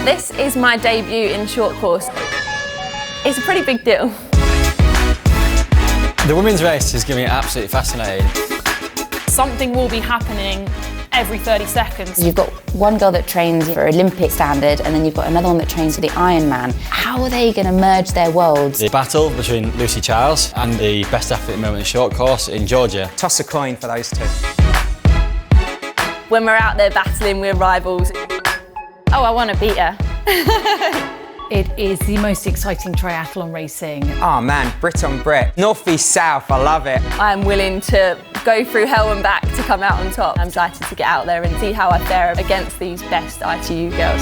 This is my debut in short course. It's a pretty big deal. The women's race is going to be absolutely fascinating. Something will be happening every 30 seconds. You've got one girl that trains for Olympic standard and then you've got another one that trains for the Ironman. How are they going to merge their worlds? The battle between Lucy Charles and the best athlete at the moment in short course in Georgia. Toss a coin for those two. When we're out there battling, we're rivals. Oh, I want to beat her. It is the most exciting triathlon racing. Oh man, Brit on Brit. North v South, I love it. I'm willing to go through hell and back to come out on top. I'm excited to get out there and see how I fare against these best ITU girls.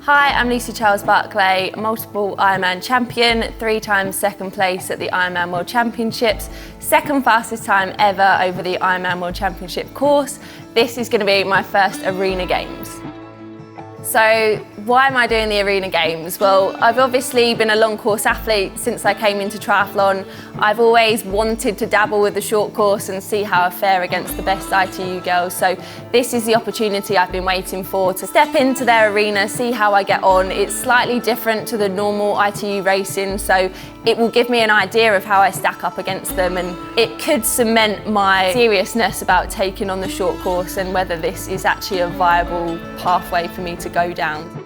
Hi, I'm Lucy Charles-Barclay, multiple Ironman champion, 3 times second place at the Ironman World Championships, second fastest time ever over the Ironman World Championship course. This is going to be my first Arena Games. So why am I doing the Arena Games? Well, I've obviously been a long course athlete since I came into triathlon. I've always wanted to dabble with the short course and see how I fare against the best ITU girls. So this is the opportunity I've been waiting for, to step into their arena, see how I get on. It's slightly different to the normal ITU racing, so it will give me an idea of how I stack up against them, and it could cement my seriousness about taking on the short course and whether this is actually a viable pathway for me to go down.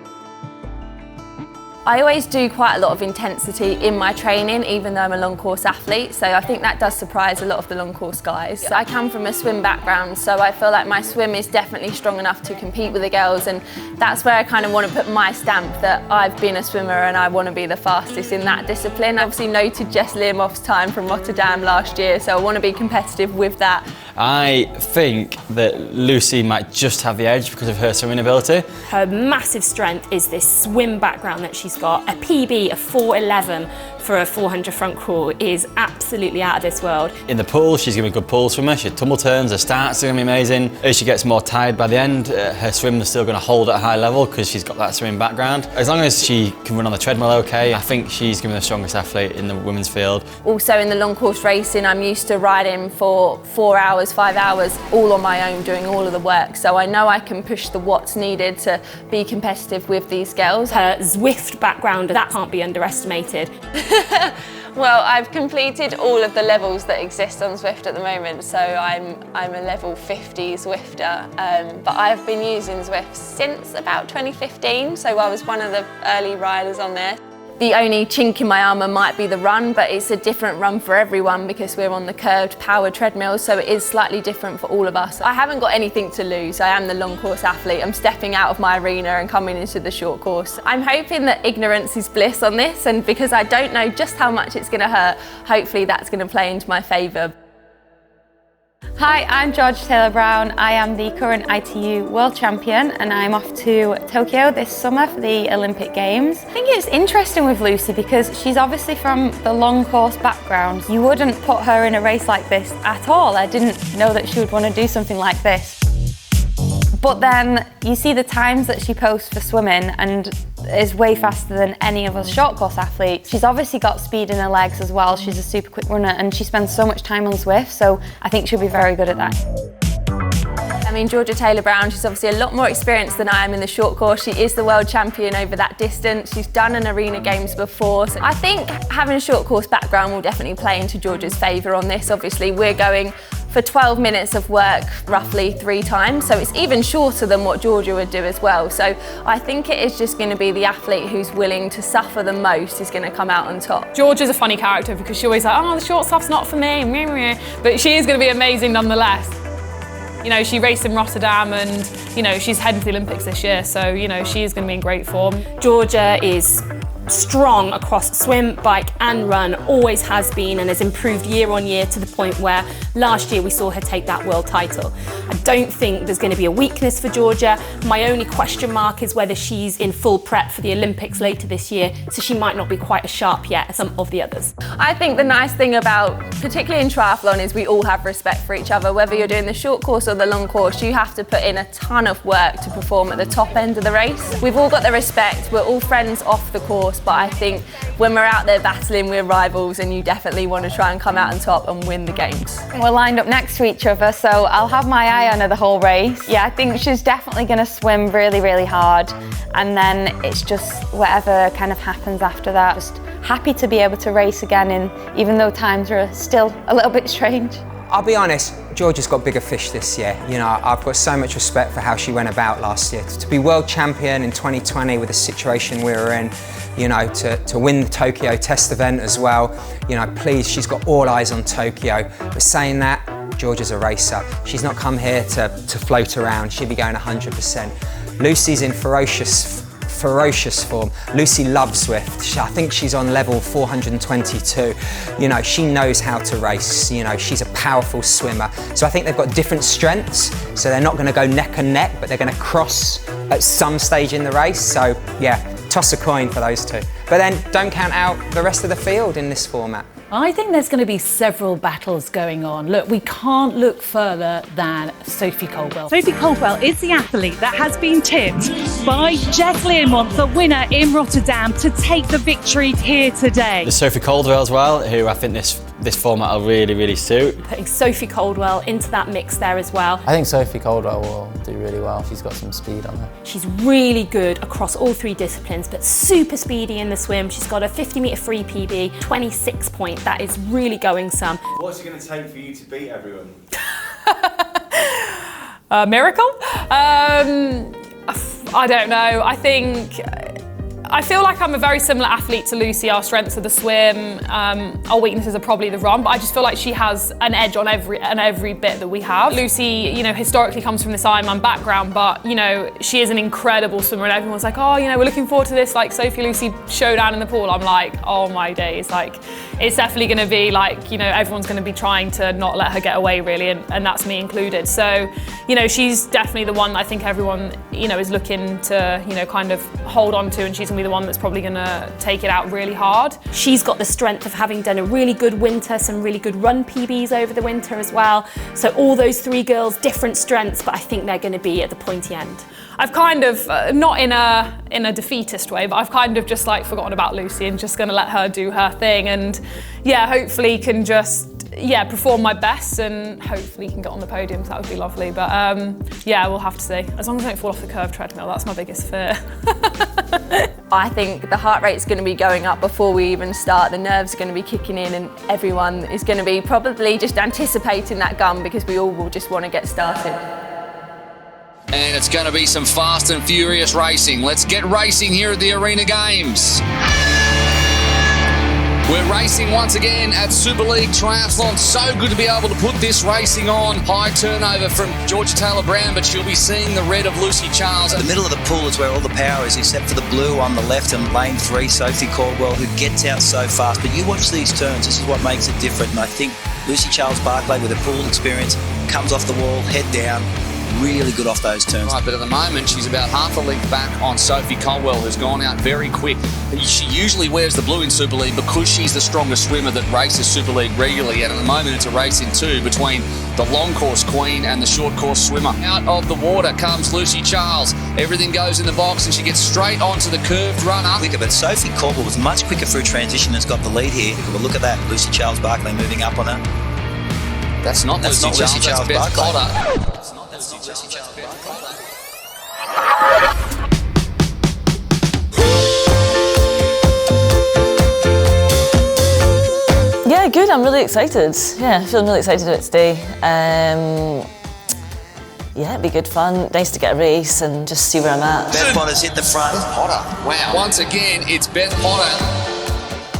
I always do quite a lot of intensity in my training, even though I'm a long course athlete, so I think that does surprise a lot of the long course guys. I come from a swim background, so I feel like my swim is definitely strong enough to compete with the girls, and that's where I kind of want to put my stamp that I've been a swimmer and I want to be the fastest in that discipline. I obviously noted Jess Learmoff's time from Rotterdam last year, so I want to be competitive with that. I think that Lucy might just have the edge because of her swimming ability. Her massive strength is this swim background that she's got. A PB of 4:11 for a 400 front crawl is absolutely out of this world. In the pool, she's going to be a good pool swimmer. She tumble turns, her starts are going to be amazing. As she gets more tired by the end, her swim is still going to hold at a high level because she's got that swimming background. As long as she can run on the treadmill okay, I think she's going to be the strongest athlete in the women's field. Also in the long course racing, I'm used to riding for 4 hours, 5 hours, all on my own, doing all of the work. So I know I can push the watts needed to be competitive with these girls. Her Zwift background, that can't be underestimated. Well, I've completed all of the levels that exist on Zwift at the moment, so I'm a level 50 Zwifter, but I've been using Zwift since about 2015, so I was one of the early riders on there. The only chink in my armour might be the run, but it's a different run for everyone because we're on the curved powered treadmill, so it is slightly different for all of us. I haven't got anything to lose. I am the long course athlete. I'm stepping out of my arena and coming into the short course. I'm hoping that ignorance is bliss on this, and because I don't know just how much it's going to hurt, hopefully that's going to play into my favour. Hi, I'm George Taylor-Brown. I am the current ITU World Champion and I'm off to Tokyo this summer for the Olympic Games. I think it's interesting with Lucy because she's obviously from the long course background. You wouldn't put her in a race like this at all. I didn't know that she would want to do something like this. But then you see the times that she posts for swimming and is way faster than any of us short course athletes. She's obviously got speed in her legs as well. She's a super quick runner and she spends so much time on Zwift, so I think she'll be very good at that. I mean, Georgia Taylor-Brown, she's obviously a lot more experienced than I am in the short course. She is the world champion over that distance. She's done an Arena Games before. So I think having a short course background will definitely play into Georgia's favour on this. Obviously, we're going for 12 minutes of work roughly 3 times, so it's even shorter than what Georgia would do as well. So I think it is just going to be the athlete who's willing to suffer the most is going to come out on top. Georgia's a funny character because she's always like, oh, the short stuff's not for me, but she is going to be amazing nonetheless. You know, she raced in Rotterdam and, you know, she's heading to the Olympics this year, so, you know, she is going to be in great form. Georgia is strong across swim, bike and run, always has been and has improved year on year to the point where last year we saw her take that world title. I don't think there's going to be a weakness for Georgia. My only question mark is whether she's in full prep for the Olympics later this year, so she might not be quite as sharp yet as some of the others. I think the nice thing about, particularly in triathlon, is we all have respect for each other. Whether you're doing the short course or the long course, you have to put in a ton of work to perform at the top end of the race. We've all got the respect, we're all friends off the course, but I think when we're out there battling, we're rivals, and you definitely want to try and come out on top and win the games. We're lined up next to each other, so I'll have my eye on her the whole race. Yeah, I think she's definitely going to swim really, really hard, and then it's just whatever kind of happens after that. Just happy to be able to race again, and even though times are still a little bit strange. I'll be honest, Georgia's got bigger fish this year. You know, I've got so much respect for how she went about last year. To be world champion in 2020 with the situation we were in, you know, to win the Tokyo test event as well, you know, please, she's got all eyes on Tokyo. But saying that, Georgia's a racer. She's not come here to float around. She'll be going 100%. Lucy's in ferocious form. Lucy loves Zwift. I think she's on level 422. You know, she knows how to race. You know, she's a powerful swimmer. So I think they've got different strengths. So they're not going to go neck and neck, but they're going to cross at some stage in the race. So yeah, toss a coin for those two. But then don't count out the rest of the field in this format. I think there's going to be several battles going on. Look, we can't look further than Sophie Caldwell. Sophie Caldwell is the athlete that has been tipped by Jess Learmont, the winner in Rotterdam, to take the victory here today. There's Sophie Caldwell as well, who I think this format will really, really suit. Putting Sophie Caldwell into that mix there as well. I think Sophie Caldwell will do really well. She's got some speed on her. She's really good across all three disciplines, but super speedy in the swim. She's got a 50-metre free PB, 26 point. That is really going some. What's it going to take for you to beat everyone? A miracle? I don't know. I feel like I'm a very similar athlete to Lucy. Our strengths are the swim, our weaknesses are probably the run, but I just feel like she has an edge on every bit that we have. Lucy, you know, historically comes from this Ironman background, but, you know, she is an incredible swimmer, and everyone's like, oh, you know, we're looking forward to this, like, Sophie Lucy showdown in the pool. I'm like, oh my days, like, it's definitely going to be like, you know, everyone's going to be trying to not let her get away, really, and that's me included. So, you know, she's definitely the one that I think everyone, you know, is looking to, you know, kind of hold on to, and she's going to be the one that's probably going to take it out really hard. She's got the strength of having done a really good winter, some really good run PBs over the winter as well. So all those three girls, different strengths, but I think they're going to be at the pointy end. I've kind of, not in a defeatist way, but I've kind of just like forgotten about Lucy and just going to let her do her thing, and yeah, hopefully can just perform my best and hopefully can get on the podium, so that would be lovely. But yeah, we'll have to see. As long as I don't fall off the curved treadmill, that's my biggest fear. I think the heart rate's going to be going up before we even start. The nerves are going to be kicking in, and everyone is going to be probably just anticipating that gun, because we all will just want to get started. And it's going to be some fast and furious racing. Let's get racing here at the Arena Games. We're racing once again at Super League Triathlon. So good to be able to put this racing on. High turnover from Georgia Taylor-Brown, but she'll be seeing the red of Lucy Charles. The middle of the pool is where all the power is, except for the blue on the left and lane 3, Sophie Caldwell, who gets out so fast. But you watch these turns, this is what makes it different. And I think Lucy Charles-Barclay, with her pool experience, comes off the wall, head down, really good off those turns. Right, but at the moment, she's about half a length back on Sophie Caldwell, who's gone out very quick. She usually wears the blue in Super League because she's the strongest swimmer that races Super League regularly, and at the moment it's a race in two between the long course queen and the short course swimmer. Out of the water comes Lucy Charles. Everything goes in the box and she gets straight onto the curved runner. Quicker, but Sophie Caldwell was much quicker through transition and has got the lead here. But look at that, Lucy Charles-Barclay moving up on her. That's not Lucy Charles, that's Beth Potter. Yeah, good. I'm really excited. Yeah, feeling really excited to do it today. Yeah, it'd be good fun. Nice to get a race and just see where I'm at. Beth Potter's hit the front. Beth Potter. Wow. Once again, it's Beth Potter.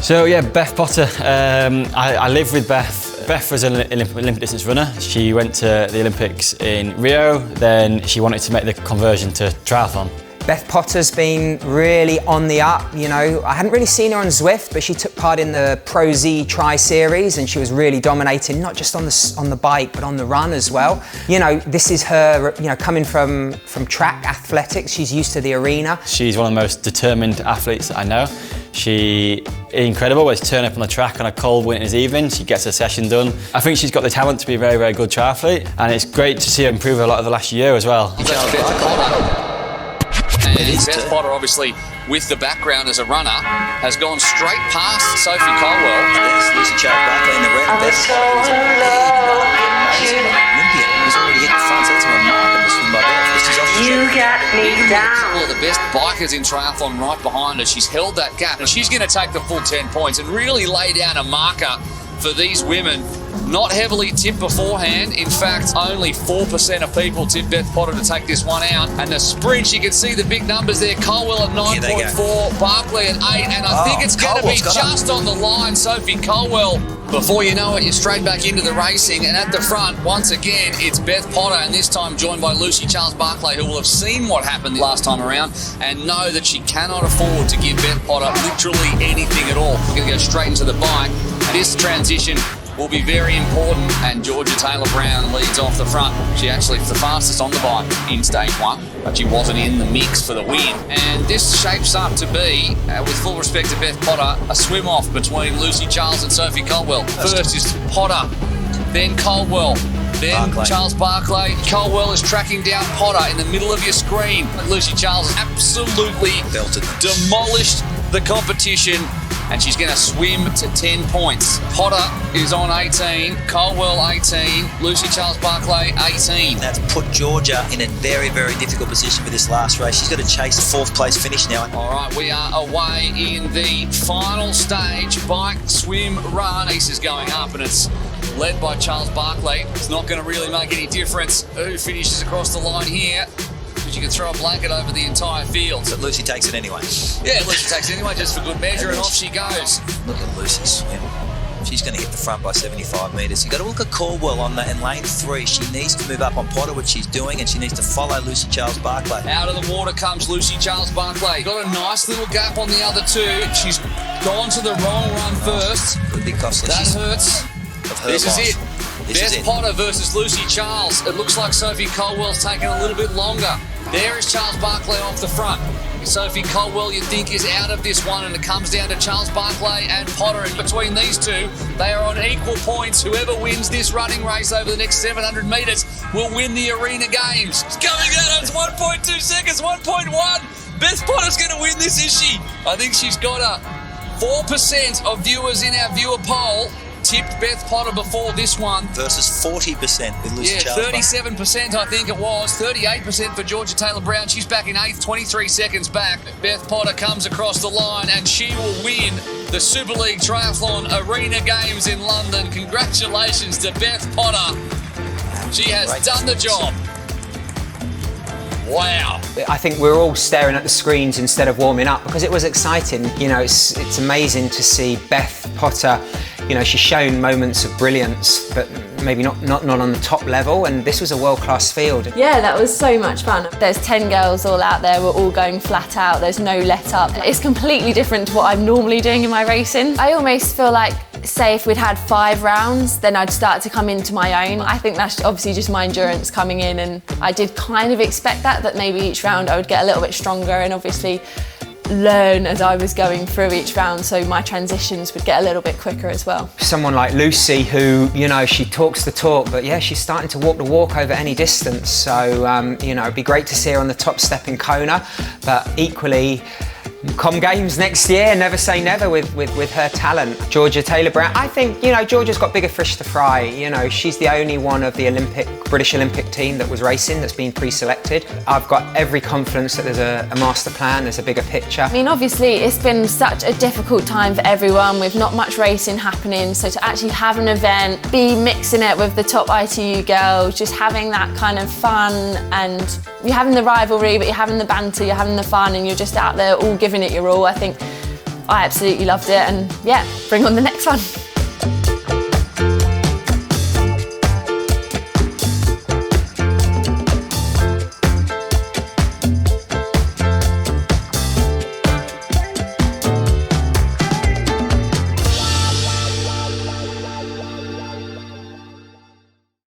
So yeah, Beth Potter. I live with Beth. Beth was an Olympic distance runner. She went to the Olympics in Rio, then she wanted to make the conversion to triathlon. Beth Potter's been really on the up, you know. I hadn't really seen her on Zwift, but she took part in the Pro Z Tri Series and she was really dominating, not just on the bike, but on the run as well. You know, this is her, you know, coming from track athletics. She's used to the arena. She's one of the most determined athletes that I know. She is incredible. When she turns up on the track on a cold winter's evening, she gets her session done. I think she's got the talent to be a very, very good triathlete, and it's great to see her improve a lot of the last year as well. And Beth Potter, obviously, with the background as a runner, has gone straight past Sophie Colwell. There's Lucy Charles-Barclay in the red. Beth Potter is amazing Olympian. He's already hit the front, so that's a remarkable swim by Beth. She's off the You got me down. A couple of the best bikers in triathlon right behind her. She's held that gap, and she's going to take the full 10 points and really lay down a marker for these women. Not heavily tipped beforehand. In fact, only 4% of people tipped Beth Potter to take this one out. And the sprint, you can see the big numbers there. Colwell at 9.4, Barclay at 8, and I think it's going to be just on the line. Sophie Colwell. Before you know it, you're straight back into the racing, and at the front, once again, it's Beth Potter, and this time joined by Lucy Charles-Barclay, who will have seen what happened the last time around and know that she cannot afford to give Beth Potter literally anything at all. We're going to go straight into the bike. This transition will be very important, and Georgia Taylor-Brown leads off the front. She actually is the fastest on the bike in stage 1, but she wasn't in the mix for the win. And this shapes up to be, with full respect to Beth Potter, a swim-off between Lucy Charles and Sophie Colwell. First is Potter, then Colwell, then Charles-Barclay. Colwell is tracking down Potter in the middle of your screen. Lucy Charles absolutely demolished the competition, and she's going to swim to 10 points. Potter is on 18, Colwell 18, Lucy Charles-Barclay 18. That's put Georgia in a very, very difficult position for this last race. She's got to chase the 4th place finish now. All right, we are away in the final stage, bike, swim, run. Ace is going up, and it's led by Charles-Barclay. It's not going to really make any difference who finishes across the line here. You can throw a blanket over the entire field. But Lucy takes it anyway. Yeah, Lucy takes it anyway, just for good measure, and off she goes. Look at Lucy swim. She's going to hit the front by 75 metres. You've got to look at Caldwell on that in lane 3. She needs to move up on Potter, which she's doing, and she needs to follow Lucy Charles-Barclay. Out of the water comes Lucy Charles-Barclay. Got a nice little gap on the other two. She's gone to the wrong run first. Could be costly. That hurts. This is it. Beth Potter versus Lucy Charles. It looks like Sophie Colwell's taking a little bit longer. There is Charles-Barclay off the front. Sophie Colwell, you think, is out of this one, and it comes down to Charles-Barclay and Potter. And between these two, they are on equal points. Whoever wins this running race over the next 700 metres will win the Arena Games. It's coming out. It's 1.2 seconds, 1.1. Beth Potter's going to win this, is she? I think she's got a 4% of viewers in our viewer poll tipped Beth Potter before this one. Versus 40% with Lucy Charles. 37% I think it was. 38% for Georgia Taylor-Brown. She's back in 8th, 23 seconds back. Beth Potter comes across the line, and she will win the Super League Triathlon Arena Games in London. Congratulations to Beth Potter. She has done the job. Wow. I think we're all staring at the screens instead of warming up because it was exciting. You know, it's amazing to see Beth Potter. You know, she's shown moments of brilliance, but maybe not on the top level, and this was a world-class field. Yeah, that was so much fun. There's 10 girls all out there, we're all going flat out, there's no let up. It's completely different to what I'm normally doing in my racing. I almost feel like, say if we'd had 5 rounds, then I'd start to come into my own. I think that's obviously just my endurance coming in, and I did kind of expect that maybe each round I would get a little bit stronger and obviously learn as I was going through each round, so my transitions would get a little bit quicker as well. Someone like Lucy who, you know, she talks the talk, but yeah, she's starting to walk the walk over any distance, so you know, it'd be great to see her on the top step in Kona, but equally Com Games next year, never say never with her talent. Georgia Taylor-Brown, I think, you know, Georgia's got bigger fish to fry. You know, she's the only one of the British Olympic team that was racing that's been pre-selected. I've got every confidence that there's a master plan, there's a bigger picture. I mean, obviously it's been such a difficult time for everyone with not much racing happening, so to actually have an event, be mixing it with the top ITU girls, just having that kind of fun, and you're having the rivalry, but you're having the banter, you're having the fun, and you're just out there all giving it your all. I think I absolutely loved it, and yeah, bring on the next one.